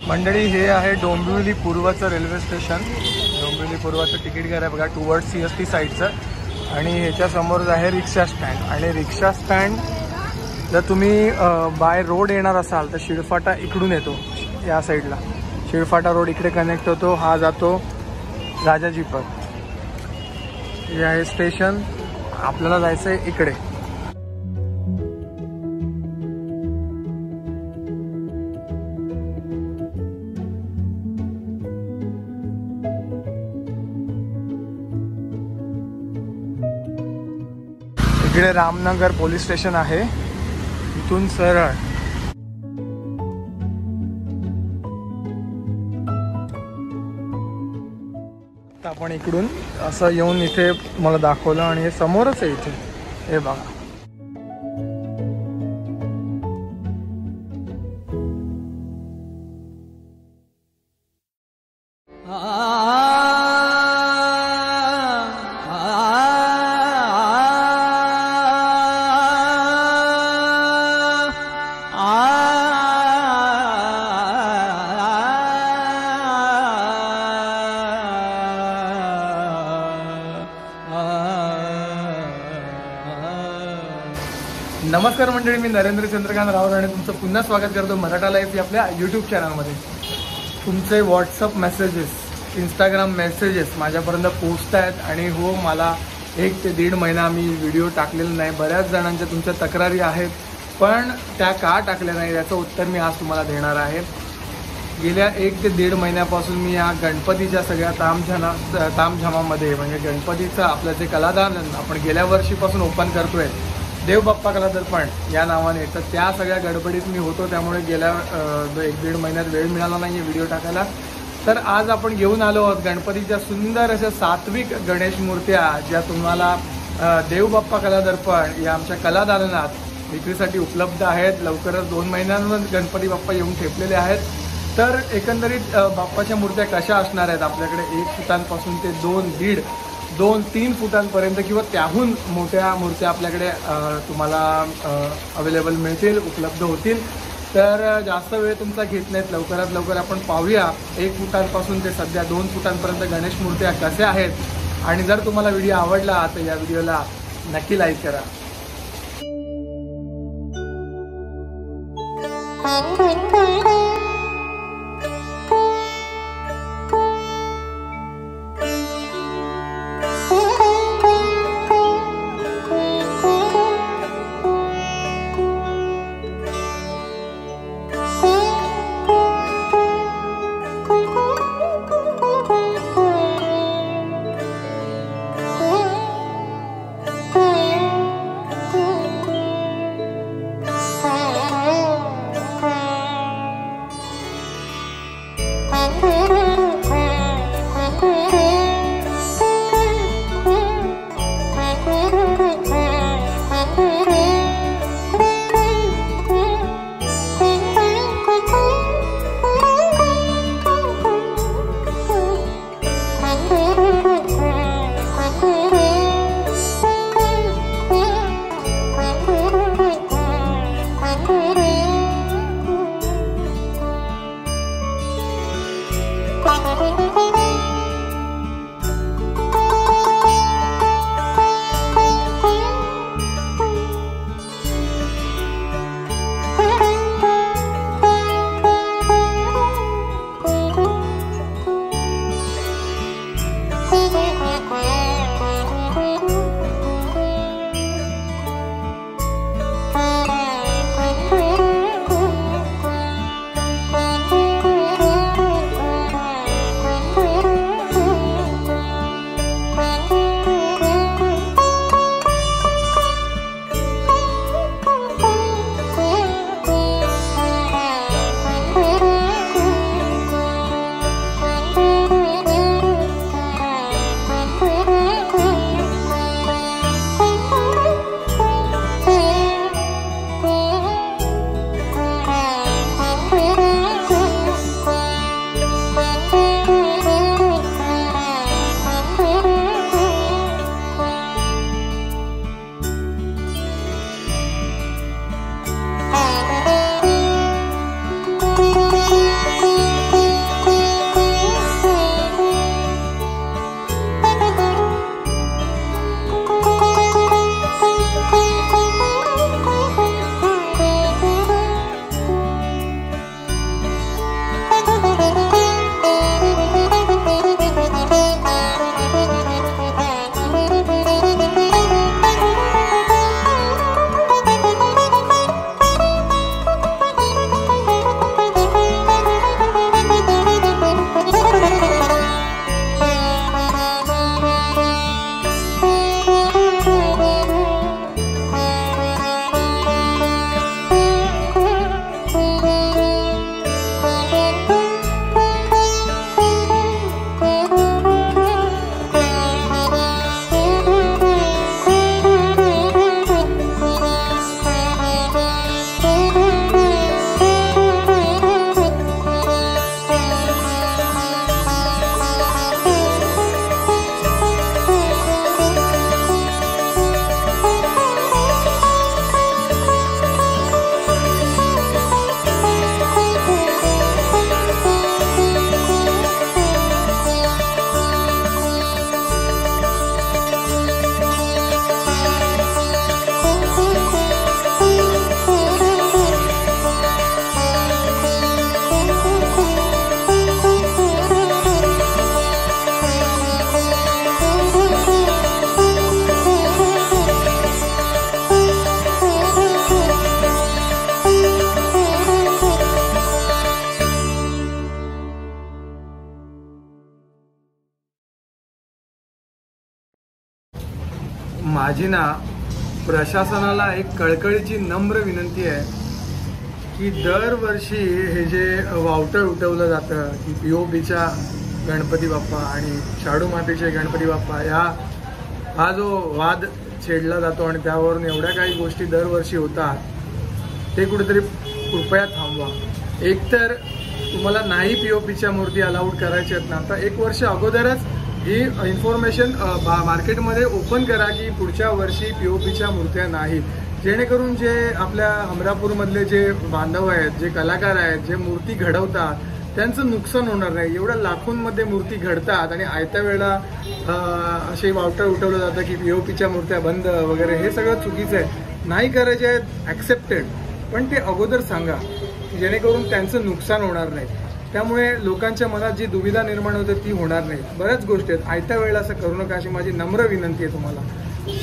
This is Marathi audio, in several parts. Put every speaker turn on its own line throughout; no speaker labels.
मंडळी हे आहे डोंबिवली पूर्वचं रेल्वे स्टेशन। डोंबिवली पूर्वाचं तिकीट घ्यायला बघा टुवर्ड्स CST साईडचं, आणि ह्याच्या समोरच आहे रिक्षा स्टँड। आणि रिक्षा स्टँड जर तुम्ही बाय रोड येणार असाल तर शिळफाटा इकडून येतो, या साईडला शिळफाटा रोड इकडे कनेक्ट होतो, हा जातो राजाजीपर। हे आहे स्टेशन, आपल्याला जायचं आहे इकडे। इकडे रामनगर पोलीस स्टेशन आहे, इथून सरळ आपण इकडून असं येऊन इथे मला दाखवलं, आणि हे समोरच आहे इथे, हे बघा। नमस्कार मंडळी, मी नरेंद्र चंद्रकांत रावत आणि तुमचं पुन्हा स्वागत करतो मराठा लाईफ या आपल्या यूट्यूब चॅनलमध्ये। तुमचे व्हॉट्सअप मेसेजेस, इंस्टाग्राम मेसेजेस माझ्यापर्यंत पोहोचत आहेत, आणि हो, मला 1 ते 1.5 महिना मी व्हिडिओ टाकलेला नाही। बऱ्याच जणांच्या तुमच्या तक्रारी आहेत, पण त्या का टाकल्या नाही याचं उत्तर मी आज तुम्हाला देणार आहे। गेल्या 1 ते 1.5 महिन्यापासून मी या गणपतीच्या सगळ्या तामझामामध्ये, म्हणजे गणपतीचं आपलं जे कलादालन आपण गेल्या वर्षीपासून ओपन करतोय, देव बाप्पा कला दर्पण या नावाने, तर त्या सगळ्या गडबडीत मी होतो, त्यामुळे गेल्या 1-1.5 महिन्यात वेळ मिळाला नाही व्हिडिओ टाकायला। तर आज आपण घेऊन आलो आहोत गणपतीच्या सुंदर अशा सात्विक गणेश मूर्त्या, ज्या तुम्हाला देव बाप्पा कला दर्पण या आमच्या कलादालनात विक्रीसाठी उपलब्ध आहेत। लवकरच 2 महिन्यांवर गणपती बाप्पा येऊन ठेपलेले आहेत। तर एकंदरीत बाप्पाच्या मूर्त्या कशा असणार आहेत, आपल्याकडे 1 फुटांपासून ते 2-3 फुटांपर्यंत किंवा त्याहून मोठ्या मूर्त्या आपल्याकडे तुम्हाला अवेलेबल मिळतील, उपलब्ध होतील। तर जास्त वेळ तुमचा घेत नाहीत, लवकरात लवकर आपण पाहूया 1 फुटांपासून ते सध्या 2 फुटांपर्यंत गणेश मूर्त्या कशा आहेत। आणि जर तुम्हाला व्हिडिओ आवडला तर या व्हिडिओला नक्की लाईक करा। माझी ना प्रशासनाला एक कळकळीची नम्र विनंती आहे की दरवर्षी हे जे वावटळ उठवलं जातं की POPच्या गणपती बाप्पा आणि शाडू मातीचे गणपती बाप्पा हा जो वाद छेडला जातो आणि त्यावरून एवढ्या काही गोष्टी दरवर्षी होतात ते कुठेतरी कृपया थांबवा. एकतर तुम्हाला नाही POPच्या मूर्ती अलाउड करायच्या आहेत ना, आता 1 वर्ष अगोदरच ही इन्फॉर्मेशन मार्केटमध्ये ओपन करा की पुढच्या वर्षी POPच्या मूर्त्या नाहीत, जेणेकरून जे आपल्या हमरापूरमधले जे बांधव आहेत, जे कलाकार आहेत, जे मूर्ती घडवतात त्यांचं नुकसान होणार नाही. एवढ्या लाखोंमध्ये मूर्ती घडतात आणि आयत्या वेळेला असे वावटळ उठवलं जातं की POPच्या मूर्त्या बंद वगैरे. हे सगळं चुकीचं आहे. नाही करायचे आहेत ॲक्सेप्टेड, पण ते अगोदर सांगा जेणेकरून त्यांचं नुकसान होणार नाही. त्यामुळे लोकांच्या मनात जी दुविधा निर्माण होते ती होणार नाही. बऱ्याच गोष्टी आहेत, आयत्या वेळेला असं करू नका अशी माझी नम्र विनंती आहे तुम्हाला.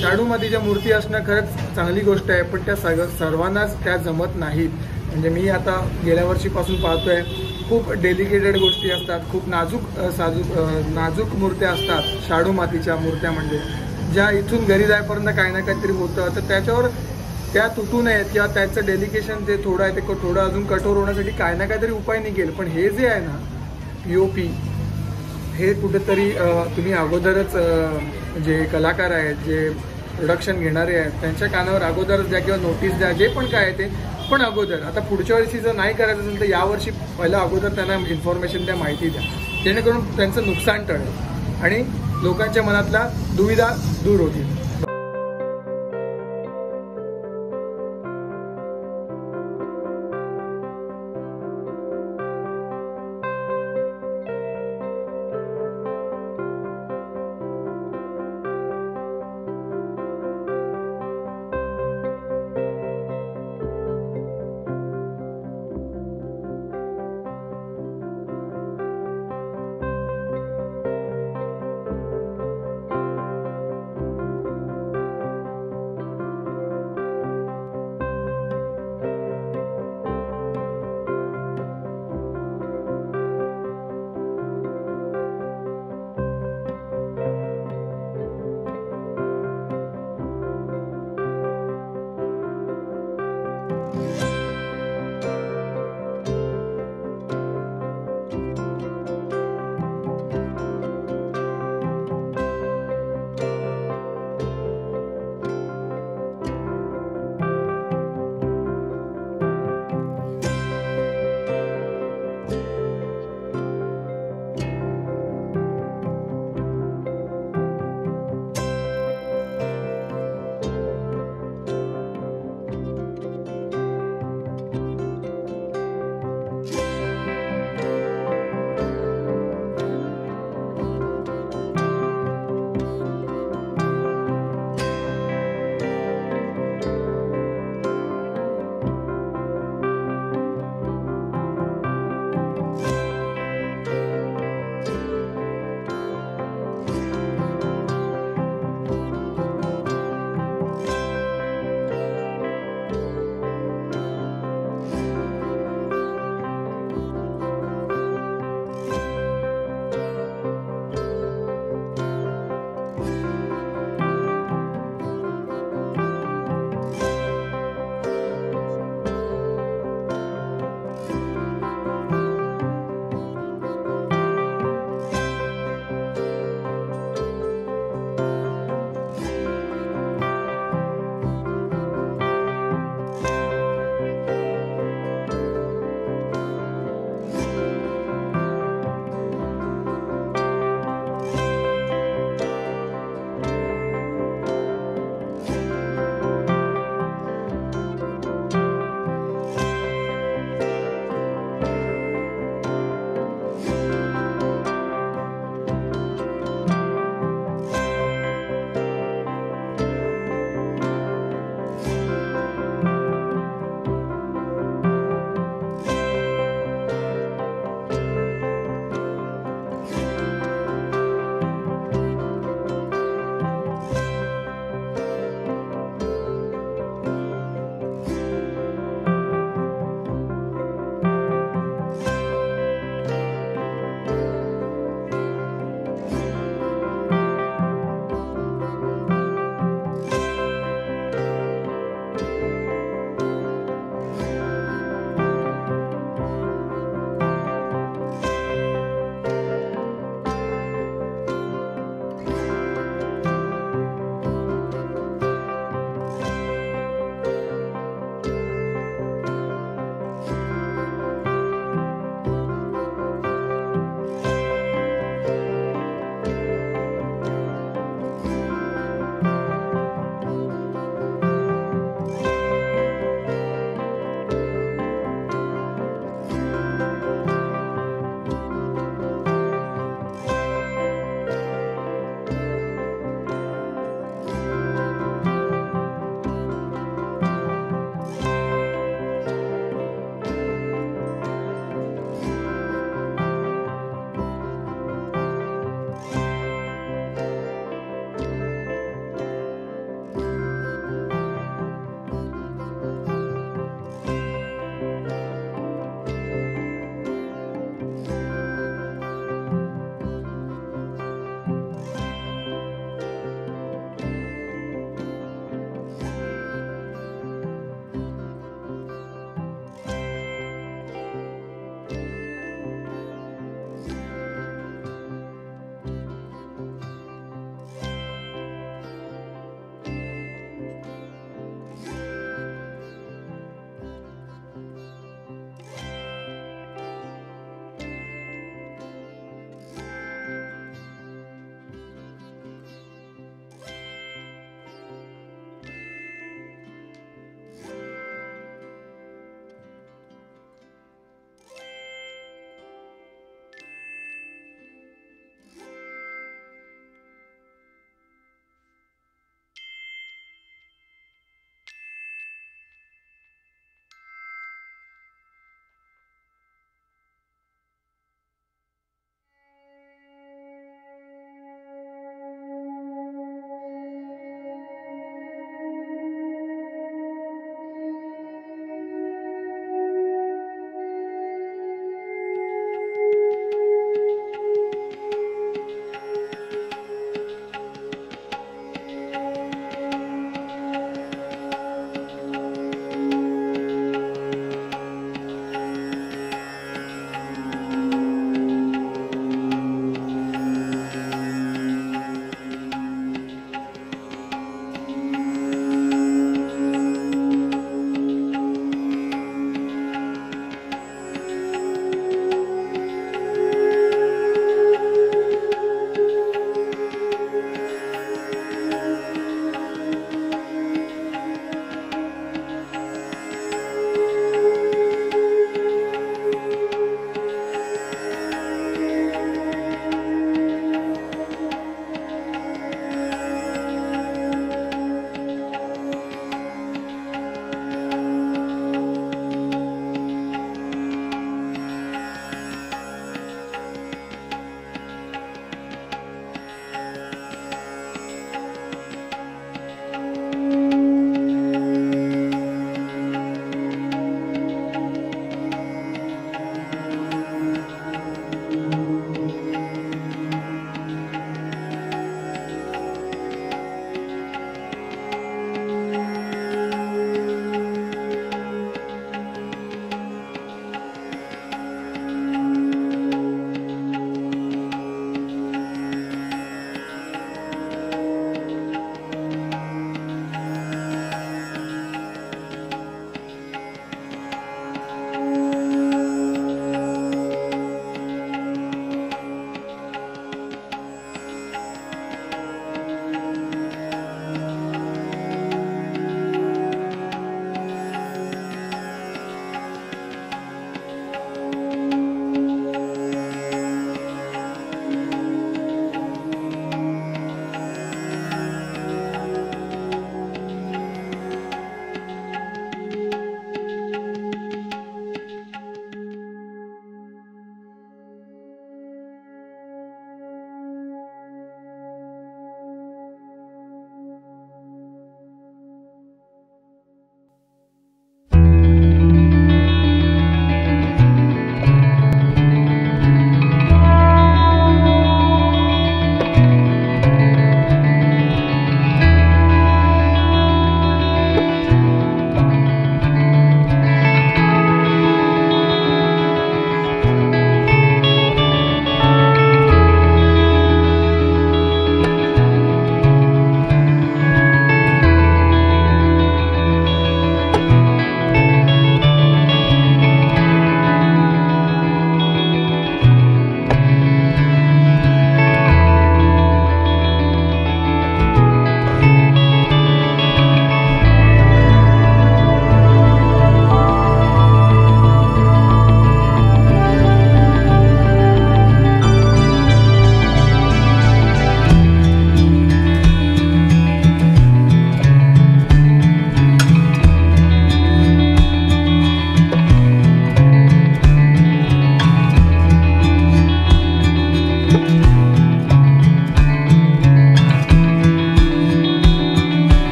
शाडू मातीच्या मूर्ती असणं खरंच चांगली गोष्ट आहे, पण त्या सर्वांनाच त्या जमत नाहीत. म्हणजे मी आता गेल्या वर्षीपासून पाहतोय खूप डेलिकेटेड गोष्टी असतात, खूप नाजूक मूर्त्या असतात शाडू मातीच्या मूर्त्या, म्हणजे ज्या इथून घरी जाईपर्यंत काही ना काहीतरी होतं, तर त्याच्यावर त्या तुटू नयेत किंवा त्याचं डेलिकेशन जे थोडं आहे ते थोडं अजून कठोर होण्यासाठी काही ना काहीतरी उपाय निघेल. पण हे जे आहे ना POP, हे कुठेतरी तुम्ही अगोदरच जे कलाकार आहेत, जे प्रोडक्शन घेणारे आहेत त्यांच्या कानावर अगोदरच द्या किंवा नोटीस द्या, जे पण काय आहे ते. पण अगोदर आता पुढच्या वर्षी जर नाही करायचं असेल तर यावर्षी पहिला अगोदर त्यांना इन्फॉर्मेशन द्या, माहिती द्या, जेणेकरून त्यांचं नुकसान टळेल आणि लोकांच्या मनातला दुविधा दूर होतील.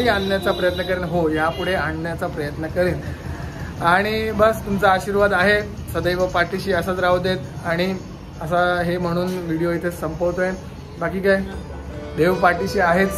आणण्याचा प्रयत्न करेन. हो, यापुढे आणण्याचा प्रयत्न करेन. आणि बस तुमचा आशीर्वाद आहे सदैव पाठीशी, असाच राहू देत. आणि असा हे म्हणून व्हिडिओ इथे संपवतोय. बाकी काय, देव पाठीशी आहेच.